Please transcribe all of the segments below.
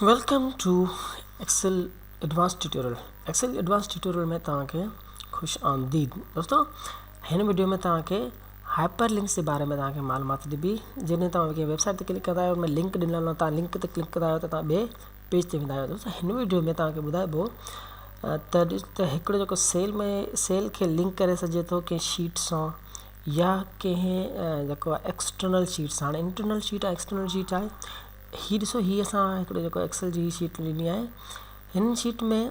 Welcome to Excel advance tutorial. Excel advance tutorial में तव्हांखे खुश आमदीद। दोस्तों हिन वीडियो में तव्हांखे हाइपर लिंक्स के बारे में तव्हांखे मालूमात ॾिबी। जॾहिं तव्हां वेबसाइट ते क्लिक कंदा आहियो उनमें लिंक ॾिनल आहे, तव्हां लिंक ते क्लिक कंदा आहियो त तव्हां ॿिए पेज ते वेंदा आहियो। दोस्तों हिन वीडियो में तव्हांखे ॿुधाइबो त हिकिड़ो जेको सेल खे लिंक करे सघे थो कंहिं शीट सां या कंहिं जेको आहे एक्सटर्नल शीट सां। हाणे इंटरनल शीट आहे, एक्सटर्नल शीट आहे। हीअ ॾिसो, हीअ असां हिकिड़ो जेको एक्सेल जी शीट ॾिनी आहे। हिन शीट में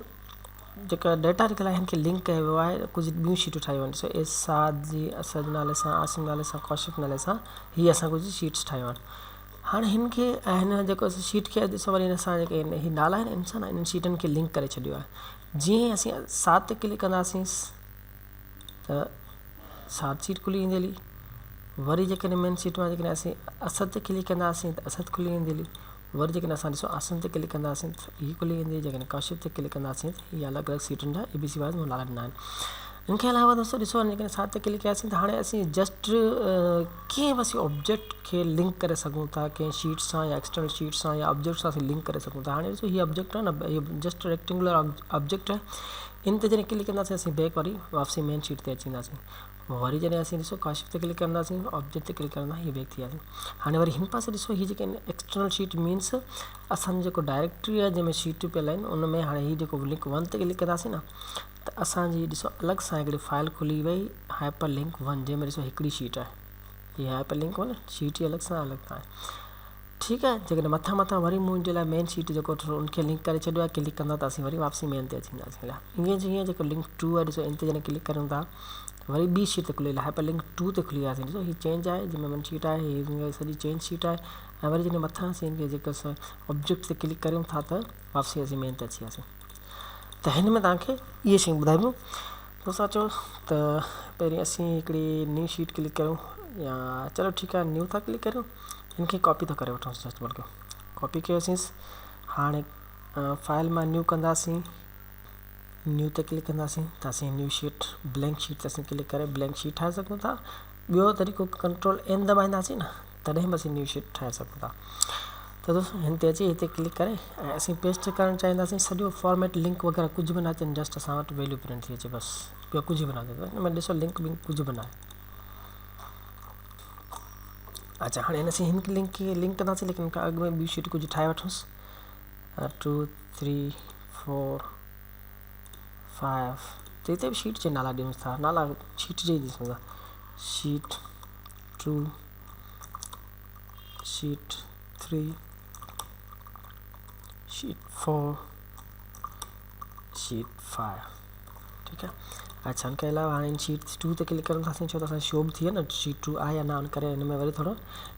जेका डेटा लिखियलु आहे हिन खे लिंक कयो वियो आहे, कुझु ॿियूं शीटूं ठाहियूं आहिनि। ॾिसो साद जी असद नाले सां, आसिम नाले सां, कौशिक नाले सां हीअ असां कुझु शीट्स ठाहियूं आहिनि। हाणे हिन खे हिन जेको शीट खे ॾिसो वरी असां जेके हीअ नाला आहिनि इंसान इन्हनि शीटनि खे लिंक करे छॾियो आहे। जीअं असीं सात ते क्लिक कंदासीं त सात शीट खुली वेंदी। वरी जेकॾहिं मेन शीट में जेकॾहिं असीं असद ते क्लिक कंदासीं त असद खुली वेंदी। वरी जेकॾहिं असां ॾिसो आसिम ते क्लिक कंदासीं त हीअ खुली वेंदी। जेकॾहिं कौशिक ते क्लिक कंदासीं त हीअ अलॻि अलॻि शीटुनि जा ABC वाइज़ नाला ॾिना आहिनि। हिन खे अलावा दोस्तों ॾिसो जेकॾहिं सात ते क्लिक कयासीं त हाणे असीं जस्ट कीअं बि असीं ऑब्जेक्ट खे लिंक करे सघूं था कंहिं शीट सां या एक्सटर्नल शीट सां या ऑब्जेक्ट सां असीं लिंक करे सघूं था। हाणे ॾिसो हीअ ऑब्जेक्ट आहे न, हीअ जस्ट रेक्टेंगुलर ऑब्जेक्ट आहे। इन ते जॾहिं क्लिक कंदासीं असीं बैक वरी वापसी मेन शीट ते अची वेंदासीं। वरी जॾहिं असीं ॾिसो कौशिक ते क्लिक कंदासीं, ऑब्जेक्ट ते क्लिक कंदा हीअ बैक थी वियासीं। हाणे वरी हिन पासे ॾिसो हीअ जेके एक्सटर्नल शीट मीन्स असांजो जेको डायरेक्टरी आहे जंहिंमें शीटूं पियल आहिनि उन में हाणे हीअ जेको लिंक 1 ते क्लिक कंदासीं न त असांजी ॾिसो अलॻि सां हिकिड़ी फाइल खुली वई हाइपर लिंक 1 जंहिंमें ॾिसो हिकिड़ी शीट आहे। हीअ हाइपर लिंक 1 शीट ई अलॻि सां आहे। ठीकु आहे। जेकॾहिं मथां वरी मुंहिंजे लाइ मेन शीट जेको उनखे लिंक करे छॾियो आहे, क्लिक कंदा त असीं वरी वापसी मेन ते अची वेंदासीं। ईअं जीअं जेको लिंक 2 आहे ॾिसो इन ते जॾहिं क्लिक करूं था वरी ॿी शीट ते खुली हाइपर लिंक 2 ते खुली वियासीं। ॾिसो हीअ चेंज आहे जंहिंमें मेन शीट आहे, हीअ सॼी चेंज शीट आहे। ऐं वरी जॾहिं मथां असीं हिनखे जेको ऑब्जेक्ट ते क्लिक करूं था त वापसी असीं मेन ते अची वियासीं। त हिन में तव्हांखे इहे शयूं ॿुधाइबियूं। दोस्तों अचो त पहिरीं असीं हिकिड़ी न्यू शीट क्लिक करूं, या चलो ठीकु आहे न्यू था क्लिक करूं। हिनखे कॉपी था करे वठूं जस्ट बल्कि कॉपी कयोसीं। हाणे फाइल मां न्यू कंदासीं, न्यू ते क्लिक कंदासीं त असीं न्यू शीट ब्लैंक शीट ते असीं क्लिक करे ब्लैंक शीट ठाहे सघूं था। ॿियो तरीक़ो कंट्रोल N दॿाईंदासीं न तॾहिं बि असीं न्यू शीट ठाहे सघूं था। त दोस्तों हिन ते अची हिते क्लिक करे ऐं असीं पेस्ट करणु चाहींदासीं। सॼो फॉर्मेट लिंक वग़ैरह कुझु बि न अचनि, जस्ट असां वटि वैल्यू प्रिंट थी अचे बसि, ॿियो कुझु बि न अचे। हिन में ॾिसो लिंक विंक कुझु बि न आहे। अच्छा हाणे असीं हिन लिंक खे लिंक कंदासीं, लेकिन अॻु में ॿियूं शीट कुझु ठाहे वठूंसि। 2 3 4 5 त हिते बि शीट जे नाला ॾियूंसि था, नाला शीट जे ई ॾिसूं था। Sheet 2, sheet 3, sheet 4, sheet 5। ठीकु आहे। अच्छा हिनके अलावा हाणे शीट 2 ते क्लिक करूं था छो त असां शो बि थी आहे न शीट 2 आहे या न, उन करे हिन में वरी थोरो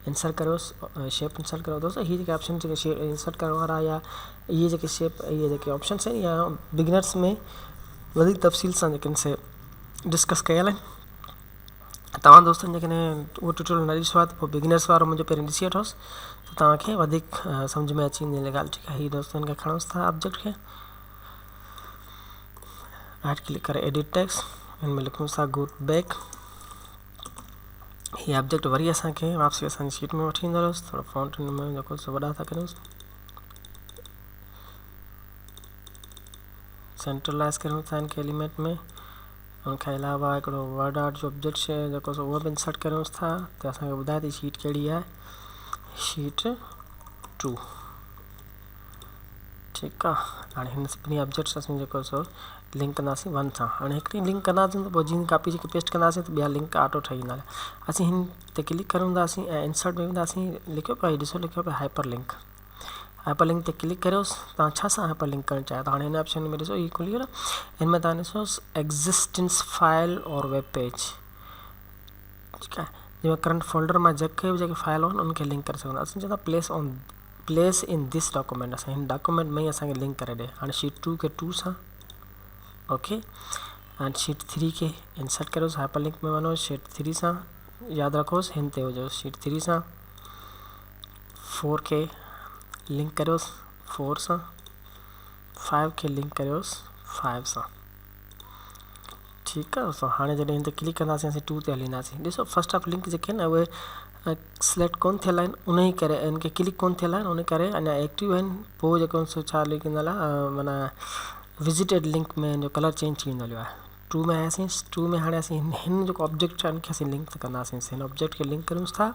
इंसर्ट करियोसि, शेप इंसर्ट करियो। दोस्तों हीअ जेके ऑप्शन जेके शेप इंसर्ट करण वारा या इहे जेके शेप इहे जेके ऑप्शन्स आहिनि या बिगिनर्स में वधीक तफ़सील सां जेके से डिस्कस कयल आहिनि। तव्हां दोस्तनि जेकॾहिं उहो ट्यूटोरियल न ॾिसो आहे त पोइ बिगिनर्स वारो मुंहिंजो पहिरीं ॾिसी वठोसि त तव्हांखे वधीक सम्झ में अची वेंदी ॻाल्हि। ठीकु आहे। हीअ दोस्तनि खे खणोसि था ऑब्जेक्ट खे, राइट क्लिक करे एडिट टेक्स्ट, हिन में लिखूं था गो बैक। हीअ ऑब्जेक्ट वरी असांखे वापसी असांजी शीट में वठी ईंदोसि। थोरो फॉन्ट हिन में जेको वॾा था करियूंसि, सेंट्रलाइज़ करूं था हिनखे एलिमेंट में। उनखे अलावा हिकिड़ो वर्ड आर्ट जो ऑब्जेक्ट शइ जेको उहो बि इंसर्ट करियूंसि था त असांखे ॿुधाए थी शीट कहिड़ी आहे, शीट 2। ठीकु आहे। हाणे हिन सभिनी ऑब्जेक्ट्स असीं जेको सो लिंक कंदासीं 1 सां। हाणे हिकिड़ी लिंक कंदासीं त पोइ जीअं कापी जेके पेस्ट कंदासीं त ॿिया लिंक ऑटो ठही वेंदा। असीं हिन ते क्लिक कंदासीं ऐं इंसर्ट में वेंदासीं। लिखियो पिया ॾिसो लिखियो पिया हाइपर लिंक। हाइपर लिंक ते क्लिक करियोसि। तव्हां छा सां हाइपर लिंक करणु चाहियो था। हाणे हिन ऑप्शन में ॾिसो हीअ खुली वियो न, हिन में तव्हां ॾिसोसि एग्ज़िस्टेंस फाइल और वेब पेज। ठीकु आहे। जंहिंमें करंट फोल्डर मां जेके बि जेके फाइल आहिनि उनखे लिंक करे सघंदा। असीं चवंदा प्लेस इन दिस डॉक्यूमेंट, असां हिन डॉक्यूमेंट में ई असांखे लिंक करे ॾे। हाणे शीट 2 खे 2 सां ओके, एंड शीट 3 खे इंसर्ट करियोसि, हाइपर लिंक में वञो शीट 3 सां, यादि रखोसि हिन ते हुजो शीट 3 सां। 4 खे लिंक करियोसि 4 सां, 5 खे लिंक करियोसि 5 सां। ठीकु आहे दोस्तों। हाणे जॾहिं हिन ते क्लिक कंदासीं असीं 2 ते हलींदासीं। ॾिसो फस्ट ऑफ लिंक जेके आहिनि उहे सिलेक्ट कोन थियल आहिनि उन करे इनके क्लिक कोन थियल आहिनि उन करे अञा एक्टिव आहिनि। पोइ जेको छा लिखंदल आहे माना विजिटेड लिंक में इनजो कलर चेंज थी वेंदो आहे। ट्रू में आयासीं। ट्रू में हाणे असीं हिन जेको ऑब्जेक्ट आहे इनखे असीं लिंक कंदासीं। हिन ऑब्जेक्ट खे लिंक करूंसि था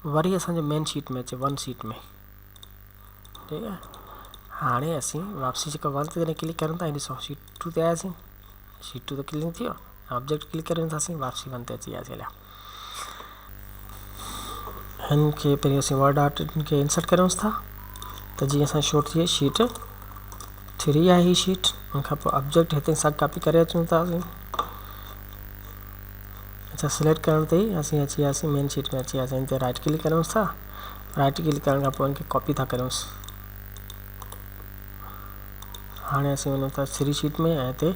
वरी असांजे मेन शीट में अचे वन शीट में। ठीकु आहे। हाणे असीं वापसी जेका वन ते क्लिक करूं था ॾिसो शीट टू ते आयासीं। शीट टू ते क्लिक थियो ऑब्जेक्ट क्लिक करूं था असीं वापसी वन ते अची वियासीं। हलिया हिन खे पहिरीं असीं वर्ड आर्ट खे इंसर्ट करूंसि था त जीअं असां शो थिए शीट 3 आहे ही शीट। उनखां पोइ ऑब्जेक्ट हिते सां कॉपी करे अचूं था असीं। अच्छा सिलेक्ट करण ते ई असीं अची वियासीं मेन शीट में अची वियासीं। हिन ते राइट क्लिक करूंसि था। राइट क्लिक करण खां पोइ इनखे कॉपी था करूंसि। हाणे असीं वञूं था 3 शीट में ऐं हिते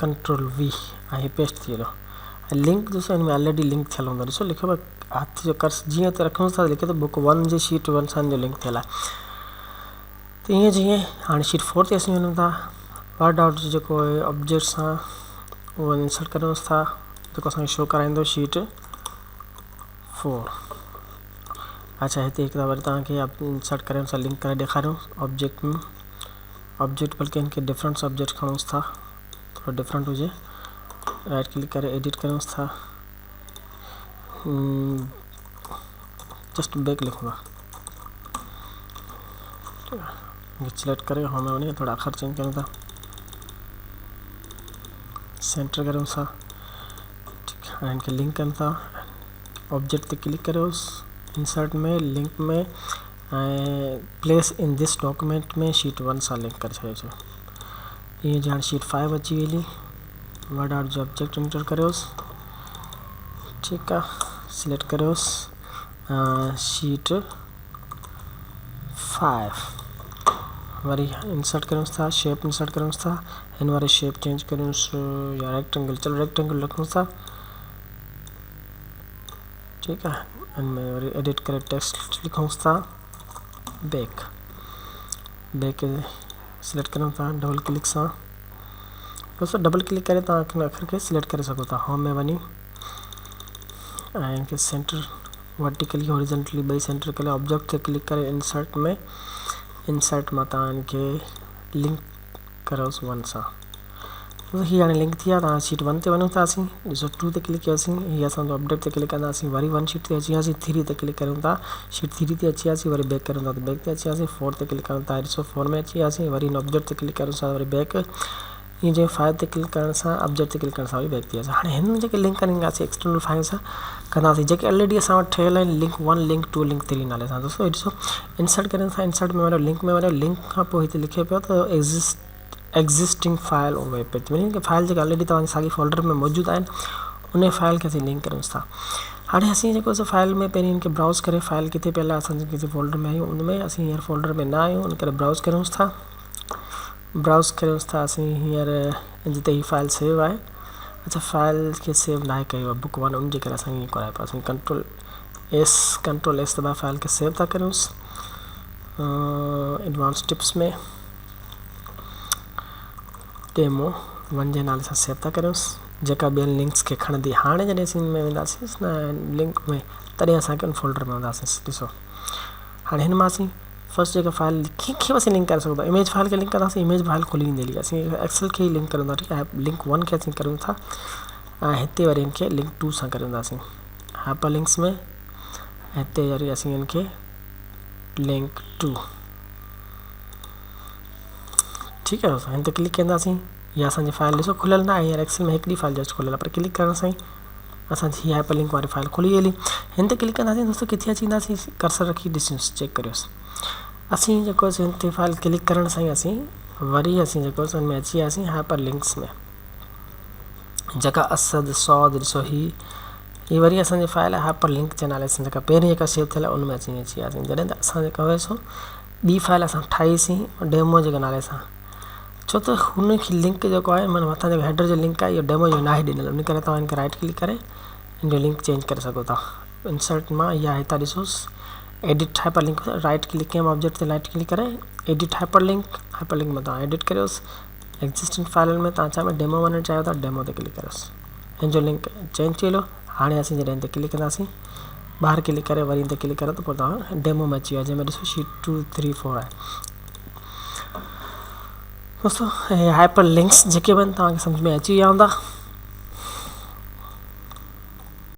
कंट्रोल वी ऐं पेस्ट थी वियो। लिंक ॾिसो हिन में ऑलरेडी लिंक थियल हूंदो। ॾिसो लिखियो हथ जो कर्स जीअं त रखूंसि था लिखे थो बुक 1 जी शीट 1 सां जो लिंक थियल आहे। त ईअं जीअं हाणे शीट 4 ते असीं वञूं था वर्ड आउट जेको ऑब्जेक्ट सां उहो इंसर्ट करूंसि था जेको असांखे शो कराईंदो शीट 4। अच्छा हिते हिकु वरी तव्हांखे इंसर्ट करे सां लिंक करे ॾेखारियूं ऑब्जेक्ट में। ऑब्जेक्ट बल्कि हिनखे डिफरेंट ऑब्जेक्ट खणूंसि था थोड़ा डिफरेंट हुजे। राइट क्लिक करे एडिट करूंसि था। जस्ट बैक लिखूंगा। सिलेक्ट करे होम में वञी थोड़ा अखर चेंज करूं था। सेंटर करूं था। ठीक है इनके लिंक करूं था। ऑब्जेक्ट पे क्लिक करो इंसर्ट में लिंक में प्लेस इन दिस डॉक्यूमेंट में शीट 1 सां लिंक कर छो। ये जहाँ शीट 5 अची वेली वर्ड आउट जो ऑब्जेक्ट इंटर करोस। ठीक है सिलेक्ट करोस शीट 5 वरी इंसर्ट करूंस था शेप इंसर्ट करूंस था। इन वारे शेप चेंज करूंस या रेक्टेंगल चलो रेक्टेंगल रखूंस था। ठीक है इनमें वरी एडिट करे टेक्स्ट लिखूंस था बैक। बैक सिलेक्ट करूं था डबल क्लिक से। दोस्तों डबल क्लिक करे अखर के सिलेक्ट करे सको था। होम में वनी इनके सेंटर वर्टिकली हॉरिजॉन्टली बई सेंटर के लिए ऑब्जेक्ट से क्लिक करे इंसर्ट में इंसर्ट में इनके लिंक करोस 1 सा। ही हाणे लिंक थी आहे। शीट 1 ते वञूं था असीं ॾिसो 2 ते क्लिक कयोसीं। हीअ असांजो अपडेट ते क्लिक कंदासीं वरी 1 शीट ते अची वियासीं। 3 ते क्लिक करूं था शीट 3 ते अची वियासीं वरी बैक करूं था तो बैक ते अची वियासीं। 4 ते क्लिक करूं था ॾिसो 4 में अची वियासीं वरी इन ऑब्जेक्ट ते क्लिक करूं था वरी बैक। ईअं जो 5 ते क्लिक करण सां ऑब्जेक्ट ते क्लिक करण सां वरी बैक थी वियासीं। हाणे हिन जेके लिंक कंदासीं एक्सटर्नल फाइल सां कंदासीं जेके ऑलरेडी असां वटि ठहियल आहिनि लिंक 1 लिंक 2 लिंक 3 नाले सां। दोस्तों ॾिसो इंसर्ट करण सां इंसर्ट में वञो लिंक में वञो। लिंक खां पोइ हिते लिखे पियो त एग्जिस्टिंग फाइल और वेब पेज मीनिंग कि फाइल जो ऑलरेडी तव्हांजे साॻी फोल्डर में मौजूद आहिनि उन फाइल के असीं लिंक करूंसि था। हाणे असीं जेको फाइल में पहिरीं इनके ब्राउज़ करे फाइल किथे पहले असां किसी फोल्डर में आहियूं उनमें असीं हींअर फोल्डर में ना आहियूं उन करे ब्राउज़ करूंसि था। ब्राउज़ करूंसि था असीं हींअर जिते ही फाइल सेव आहे। अच्छा फाइल के सेव ना कयो बुक 1 उन जे करे असां हीअं कराए पियो असीं कंट्रोल एस दबा फाइल के सेव था करूंसि एडवांस टिप्स में डेमो 1 जे नाले सां सेव था करूंसि जेका ॿियनि लिंक्स खे खणंदी। हाणे जॾहिं असीं में वेंदासीं न लिंक में तॾहिं असांखे उन फोल्डर में वेंदासीं। ॾिसो हाणे हिन मां असीं फर्स्ट जेका फाइल कंहिंखे असीं लिंक करे सघूं था इमेज फाइल खे लिंक कंदासीं इमेज फाइल खुली ईंदी असीं एक्सेल खे ई लिंक करूं था। ठीक है लिंक 1 खे असीं करूं था ऐं हिते वरी इनखे लिंक 2 सां कंदासीं हाइपर लिंक्स में। हिते वरी असीं इनखे लिंक 2 ठीक है दोस्तों हिन ते क्लिक कंदासीं। या असांजी फाइल ॾिसो खुलियल ना आहे एक्सेल में हिकिड़ी फाइल जस्ट खुलियल आहे पर क्लिक करण सां ई असांजी हाइपर लिंक वारी फाइल खुली वेली। हिन ते क्लिक कंदासीं दोस्तों किथे अची वेंदासीं कर्सर रखी ॾिसोसि चेक करियोसि। असीं जेको हिन ते फाइल क्लिक करण सां ई असीं वरी असीं जेको हिन में अची वियासीं हाइपर लिंक्स में जेका असद सौद ॾिसो ही वरी असांजी फाइल आहे हाइपर लिंक जे नाले सां जेका पहिरीं जेका सेव थियल आहे उन में अची वियासीं। जॾहिं त असां जेका हुयसि ॿी फाइल असां ठाहीसीं डेमो जेके नाले सां छो त हुनखे लिंक जेको आहे माना मथां जेको हेडर जो लिंक आहे इहो डेमो जो न आहे ॾिनल उन करे तव्हां हिनखे राइट क्लिक करे इन जो लिंक चेंज करे सघो था इंसर्ट मां या हितां ॾिसोसि edit hyper link right click कयमि ऑब्जेक्ट ते राइट क्लिक करे एडिट हाइपर लिंक में तव्हां एडिट करियोसि एक्जिस्टिंग फाइलनि में तव्हां छा में डेमो वञणु चाहियो था डेमो ते क्लिक करियोसि हिन जो लिंक चेंज थी वियो। हाणे असीं जॾहिं हिन ते क्लिक कंदासीं ॿाहिरि क्लिक करे वरी हिन ते क्लिक करो त पोइ तव्हां डेमो में अची वियो जंहिंमें ॾिसो शीट 2 3 4 आहे दोस्तों हाइपर लिंक्स जेके बि तव्हांखे सम्झ में अची विया हूंदा